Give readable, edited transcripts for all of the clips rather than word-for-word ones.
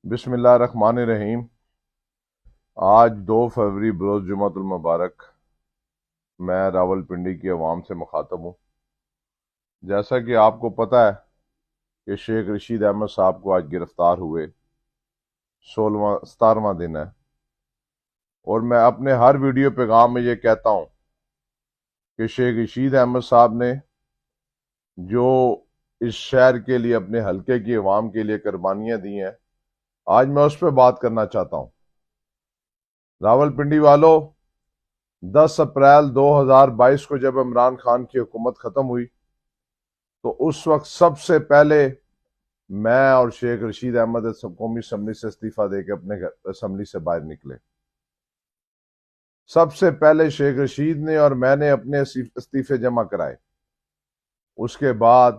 بسم اللہ الرحمن الرحیم۔ آج 2 فروری بروز جمعۃ المبارک میں راول پنڈی کی عوام سے مخاطب ہوں۔ جیسا کہ آپ کو پتہ ہے کہ شیخ رشید احمد صاحب کو آج گرفتار ہوئے 17واں دن ہے، اور میں اپنے ہر ویڈیو پیغام میں یہ کہتا ہوں کہ شیخ رشید احمد صاحب نے جو اس شہر کے لیے، اپنے حلقے کی عوام کے لیے قربانیاں دی ہیں، آج میں اس پہ بات کرنا چاہتا ہوں۔ راول پنڈی والو، 10 اپریل 2022 کو جب عمران خان کی حکومت ختم ہوئی تو اس وقت سب سے پہلے میں اور شیخ رشید احمد قومی اسمبلی سے استعفیٰ دے کے اپنے اسمبلی سے باہر نکلے۔ سب سے پہلے شیخ رشید نے اور میں نے اپنے استعفے جمع کرائے۔ اس کے بعد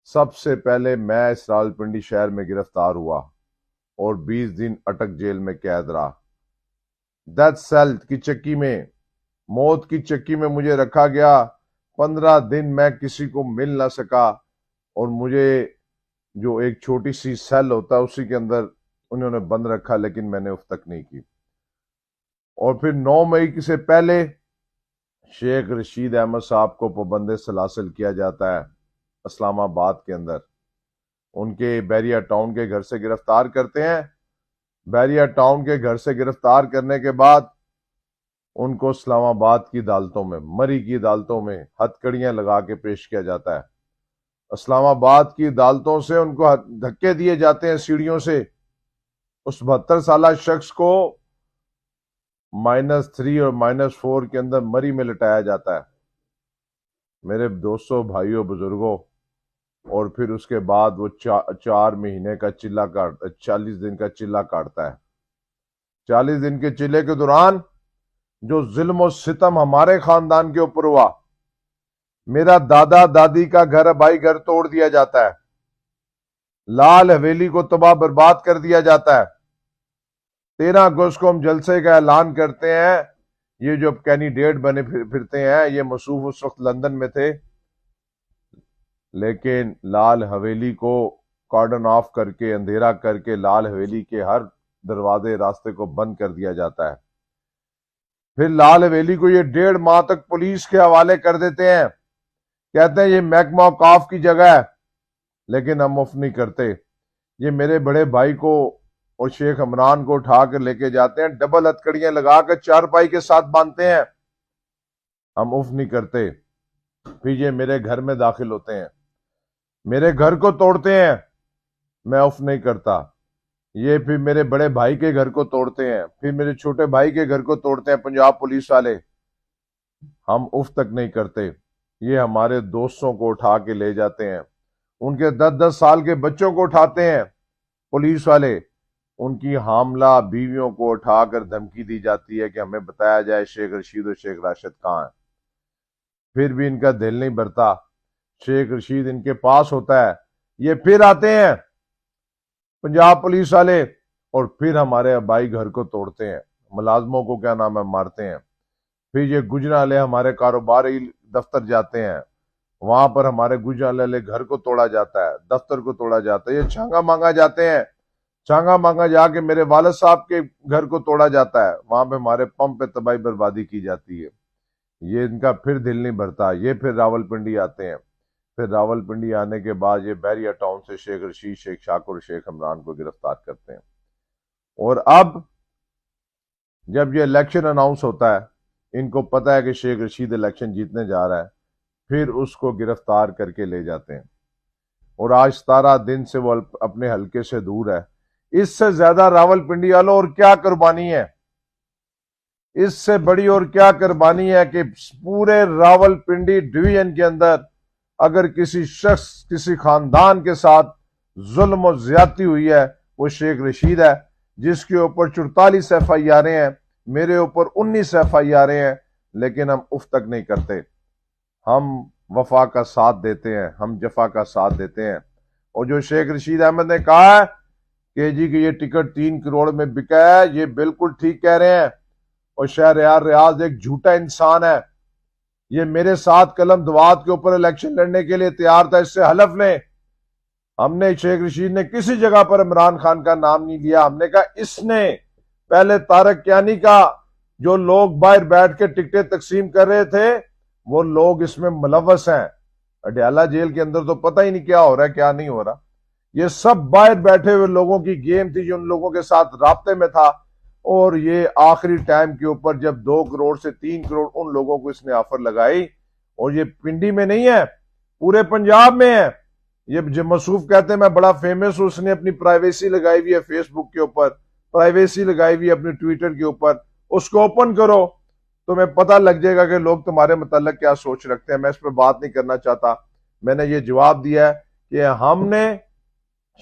سب سے پہلے میں اس راولپنڈی شہر میں گرفتار ہوا اور 20 دن اٹک جیل میں قید رہا۔ ڈیتھ سیل کی چکی میں، موت کی چکی میں مجھے رکھا گیا۔ 15 دن میں کسی کو مل نہ سکا، اور مجھے جو ایک چھوٹی سی سیل ہوتا ہے اسی کے اندر انہوں نے بند رکھا، لیکن میں نے اف تک نہیں کی۔ اور پھر 9 مئی سے پہلے شیخ رشید احمد صاحب کو پابند سلاسل کیا جاتا ہے اسلام آباد کے اندر۔ ان کے بیریا ٹاؤن کے گھر سے گرفتار کرتے ہیں۔ بیریا ٹاؤن کے گھر سے گرفتار کرنے کے بعد ان کو اسلام آباد کی عدالتوں میں، مری کی عدالتوں میں ہتھکڑیاں لگا کے پیش کیا جاتا ہے۔ اسلام آباد کی عدالتوں سے ان کو دھکے دیے جاتے ہیں سیڑھیوں سے۔ اس 72 سالہ شخص کو -3 اور -4 کے اندر مری میں لٹایا جاتا ہے۔ میرے دوستوں، بھائیوں، بزرگوں، اور پھر اس کے بعد وہ 4 مہینے کا چلہ کاٹتا ہے، 40 دن کا چلہ کاٹتا ہے۔ 40 دن کے چلے کے دوران جو ظلم و ستم ہمارے خاندان کے اوپر ہوا، میرا دادا دادی کا گھر، بھائی گھر توڑ دیا جاتا ہے، لال حویلی کو تباہ برباد کر دیا جاتا ہے۔ 13 اگست کو ہم جلسے کا اعلان کرتے ہیں۔ یہ جو کینڈیڈیٹ بنے پھرتے ہیں، یہ مصروف اس وقت لندن میں تھے، لیکن لال حویلی کو کارڈن آف کر کے، اندھیرا کر کے، لال حویلی کے ہر دروازے راستے کو بند کر دیا جاتا ہے۔ پھر لال حویلی کو یہ 1.5 ماہ تک پولیس کے حوالے کر دیتے ہیں، کہتے ہیں یہ محکمہ اوقاف کی جگہ ہے، لیکن ہم اف نہیں کرتے۔ یہ میرے بڑے بھائی کو اور شیخ عمران کو اٹھا کر لے کے جاتے ہیں، ڈبل ہتھکڑیاں لگا کر چارپائی کے ساتھ باندھتے ہیں، ہم اف نہیں کرتے۔ پھر یہ میرے گھر میں داخل ہوتے ہیں، میرے گھر کو توڑتے ہیں، میں اف نہیں کرتا۔ یہ پھر میرے بڑے بھائی کے گھر کو توڑتے ہیں، پھر میرے چھوٹے بھائی کے گھر کو توڑتے ہیں پنجاب پولیس والے، ہم اف تک نہیں کرتے۔ یہ ہمارے دوستوں کو اٹھا کے لے جاتے ہیں، ان کے 10-10 سال کے بچوں کو اٹھاتے ہیں پولیس والے، ان کی حاملہ بیویوں کو اٹھا کر دھمکی دی جاتی ہے کہ ہمیں بتایا جائے شیخ رشید اور شیخ راشد کہاں ہیں۔ پھر بھی ان کا دل نہیں بھرتا، شیخ رشید ان کے پاس ہوتا ہے، یہ پھر آتے ہیں پنجاب پولیس والے، اور پھر ہمارے آبائی گھر کو توڑتے ہیں، ملازموں کو مارتے ہیں۔ پھر یہ گجرالے ہمارے کاروباری دفتر جاتے ہیں، وہاں پر ہمارے گجرالے گھر کو توڑا جاتا ہے، دفتر کو توڑا جاتا ہے۔ یہ چھانگا مانگا جاتے ہیں، چھانگا مانگا جا کے میرے والد صاحب کے گھر کو توڑا جاتا ہے، وہاں پہ ہمارے پمپ پہ تباہی بربادی کی جاتی ہے۔ یہ ان کا پھر دل نہیں بھرتا، یہ پھر راولپنڈی آتے ہیں۔ پھر راولپنڈی آنے کے بعد یہ بیریا ٹاؤن سے شیخ رشید، شیخ شاکر اور شیخ عمران کو گرفتار کرتے ہیں۔ اور اب جب یہ الیکشن اناؤنس ہوتا ہے، ان کو پتہ ہے کہ شیخ رشید الیکشن جیتنے جا رہا ہے، پھر اس کو گرفتار کر کے لے جاتے ہیں، اور آج 17 دن سے وہ اپنے حلقے سے دور ہے۔ اس سے زیادہ راولپنڈی والوں اور کیا قربانی ہے؟ اس سے بڑی اور کیا قربانی ہے کہ پورے راولپنڈی ڈویژن کے اندر اگر کسی شخص، کسی خاندان کے ساتھ ظلم و زیادتی ہوئی ہے، وہ شیخ رشید ہے، جس کے اوپر 44 FIR ہیں، میرے اوپر 19 FIR ہیں، لیکن ہم اف تک نہیں کرتے۔ ہم وفا کا ساتھ دیتے ہیں، ہم جفا کا ساتھ دیتے ہیں۔ اور جو شیخ رشید احمد نے کہا ہے کہ جی کہ یہ ٹکٹ 3 کروڑ میں بکا ہے، یہ بالکل ٹھیک کہہ رہے ہیں۔ اور شہریار ریاض ایک جھوٹا انسان ہے، یہ میرے ساتھ قلم دوات کے اوپر الیکشن لڑنے کے لیے تیار تھا، اس سے حلف لیں ہم نے شیخ رشید نے کسی جگہ پر عمران خان کا نام نہیں لیا. ہم نے کہا اس نے پہلے طارق کیانی کا جو لوگ باہر بیٹھ کے ٹکٹیں تقسیم کر رہے تھے وہ لوگ اس میں ملوث ہیں. اڈیالہ جیل کے اندر تو پتہ ہی نہیں کیا ہو رہا ہے کیا نہیں ہو رہا. یہ سب باہر بیٹھے ہوئے لوگوں کی گیم تھی جو ان لوگوں کے ساتھ رابطے میں تھا. اور یہ آخری ٹائم کے اوپر جب 2 کروڑ سے 3 کروڑ ان لوگوں کو اس نے آفر لگائی, اور یہ پنڈی میں نہیں ہے پورے پنجاب میں ہے. یہ جو مصروف کہتے ہیں میں بڑا فیمس ہوں, اس نے اپنی پرائیویسی لگائی ہوئی ہے فیس بک کے اوپر, پرائیویسی لگائی ہوئی ہے اپنی ٹویٹر کے اوپر. اس کو اوپن کرو تمہیں پتہ لگ جائے گا کہ لوگ تمہارے متعلق کیا سوچ رکھتے ہیں. میں اس پہ بات نہیں کرنا چاہتا. میں نے یہ جواب دیا ہے کہ ہم نے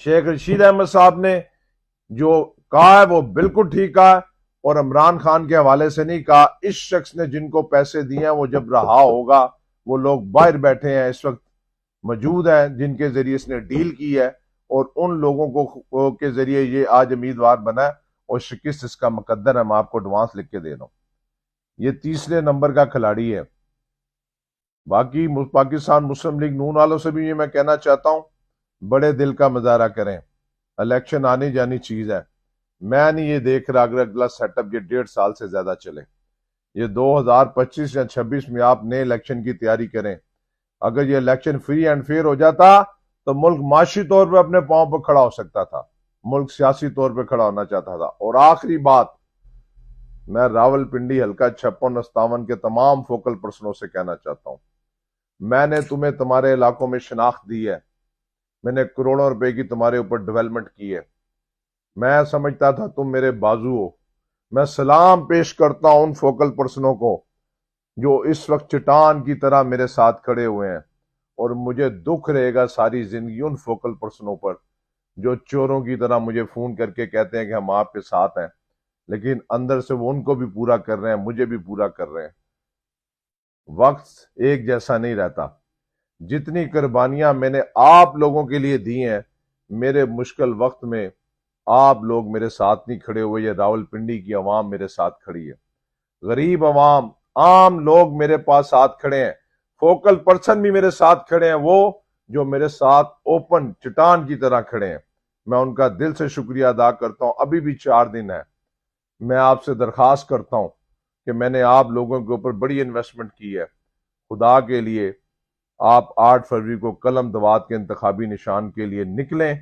شیخ رشید احمد صاحب نے جو کہا ہے وہ بالکل ٹھیک کہا ہے, اور عمران خان کے حوالے سے نہیں کہا. اس شخص نے جن کو پیسے دیے ہیں وہ جب رہا ہوگا, وہ لوگ باہر بیٹھے ہیں اس وقت موجود ہیں جن کے ذریعے اس نے ڈیل کی ہے, اور ان لوگوں کو کے ذریعے یہ آج امیدوار بنا ہے, اور شکست اس کا مقدر ہے. میں آپ کو ایڈوانس لکھ کے دے رہا ہوں. یہ تیسرے نمبر کا کھلاڑی ہے. باقی پاکستان مسلم لیگ نون والوں سے بھی یہ میں کہنا چاہتا ہوں بڑے دل کا مظاہرہ کریں. الیکشن آنی جانی چیز ہے. میں نہیں یہ دیکھ رہا اگر اگلا سیٹ اپ یہ 1.5 سال سے زیادہ چلے. یہ 2025 یا 26 میں آپ نئے الیکشن کی تیاری کریں. اگر یہ الیکشن فری اینڈ فیئر ہو جاتا تو ملک معاشی طور پہ اپنے پاؤں پہ کھڑا ہو سکتا تھا, ملک سیاسی طور پہ کھڑا ہونا چاہتا تھا. اور آخری بات, میں راول پنڈی حلقہ 56-57 کے تمام فوکل پرسنوں سے کہنا چاہتا ہوں, میں نے تمہیں تمہارے علاقوں میں شناخت دی ہے, میں نے کروڑوں روپے کی تمہارے اوپر ڈیولپمنٹ کی ہے. میں سمجھتا تھا تم میرے بازو ہو. میں سلام پیش کرتا ہوں ان فوکل پرسنوں کو جو اس وقت چٹان کی طرح میرے ساتھ کھڑے ہوئے ہیں, اور مجھے دکھ رہے گا ساری زندگی ان فوکل پرسنوں پر جو چوروں کی طرح مجھے فون کر کے کہتے ہیں کہ ہم آپ کے ساتھ ہیں, لیکن اندر سے وہ ان کو بھی پورا کر رہے ہیں, مجھے بھی پورا کر رہے ہیں. وقت ایک جیسا نہیں رہتا. جتنی قربانیاں میں نے آپ لوگوں کے لیے دی ہیں, میرے مشکل وقت میں آپ لوگ میرے ساتھ نہیں کھڑے ہوئے. یہ راول پنڈی کی عوام میرے ساتھ کھڑی ہے, غریب عوام, عام لوگ میرے پاس ساتھ کھڑے ہیں. فوکل پرسن بھی میرے ساتھ کھڑے ہیں, وہ جو میرے ساتھ اوپن چٹان کی طرح کھڑے ہیں. میں ان کا دل سے شکریہ ادا کرتا ہوں. ابھی بھی 4 دن ہے. میں آپ سے درخواست کرتا ہوں کہ میں نے آپ لوگوں کے اوپر بڑی انویسٹمنٹ کی ہے. خدا کے لیے آپ 8 فروری کو قلم دوات کے انتخابی نشان کے لیے نکلیں.